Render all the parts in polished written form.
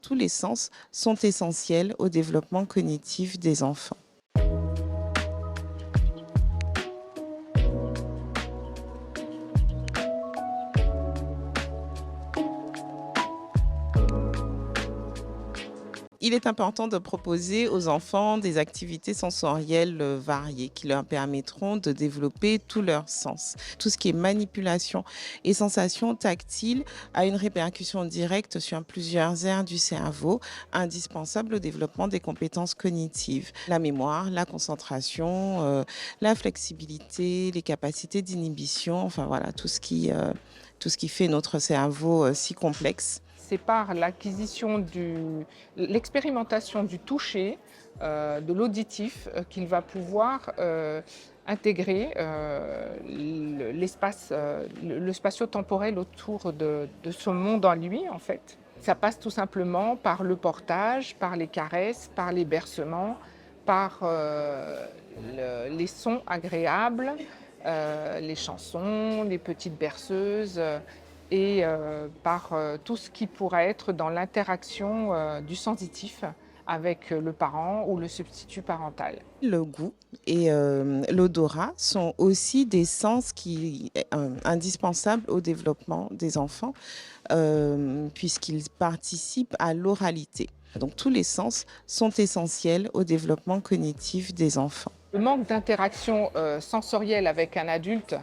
Tous les sens sont essentiels au développement cognitif des enfants. Il est important de proposer aux enfants des activités sensorielles variées qui leur permettront de développer tous leurs sens. Tout ce qui est manipulation et sensation tactile a une répercussion directe sur plusieurs aires du cerveau, indispensables au développement des compétences cognitives. La mémoire, la concentration, la flexibilité, les capacités d'inhibition, enfin voilà, tout ce qui fait notre cerveau si complexe. C'est par l'expérimentation du toucher, de l'auditif, qu'il va pouvoir intégrer l'espace, le spatio-temporel autour de ce monde en lui, en fait. Ça passe tout simplement par le portage, par les caresses, par les bercements, par les sons agréables, les chansons, les petites berceuses. Et par tout ce qui pourrait être dans l'interaction du sensitif avec le parent ou le substitut parental. Le goût et l'odorat sont aussi des sens indispensables au développement des enfants, puisqu'ils participent à l'oralité. Donc tous les sens sont essentiels au développement cognitif des enfants. Le manque d'interaction sensorielle avec un adulte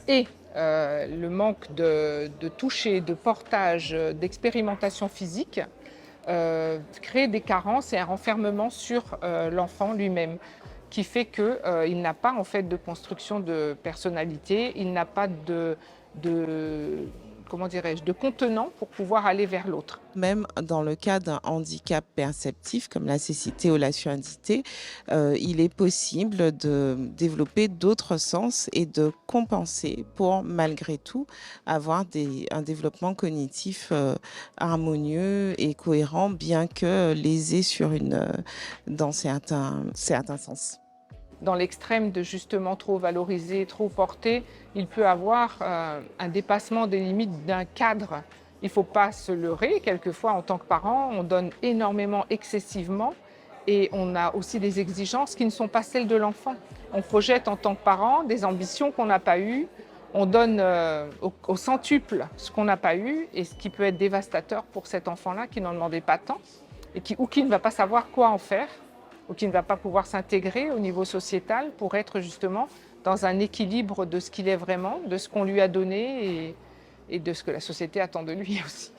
et le manque de toucher, de portage, d'expérimentation physique crée des carences et un renfermement sur l'enfant lui-même, qui fait qu'il n'a pas en fait de construction de personnalité, il n'a pas de comment dirais-je, de contenant pour pouvoir aller vers l'autre. Même dans le cas d'un handicap perceptif comme la cécité ou la surdité, il est possible de développer d'autres sens et de compenser pour malgré tout avoir un développement cognitif harmonieux et cohérent, bien que lésé dans certains sens. Dans l'extrême de justement trop valoriser, trop porter, il peut avoir un dépassement des limites d'un cadre. Il ne faut pas se leurrer. Quelquefois, en tant que parent, on donne énormément, excessivement, et on a aussi des exigences qui ne sont pas celles de l'enfant. On projette en tant que parent des ambitions qu'on n'a pas eues. On donne au centuple ce qu'on n'a pas eu, et ce qui peut être dévastateur pour cet enfant-là qui n'en demandait pas tant ou qui ne va pas savoir quoi en faire, ou qui ne va pas pouvoir s'intégrer au niveau sociétal pour être justement dans un équilibre de ce qu'il est vraiment, de ce qu'on lui a donné et de ce que la société attend de lui aussi.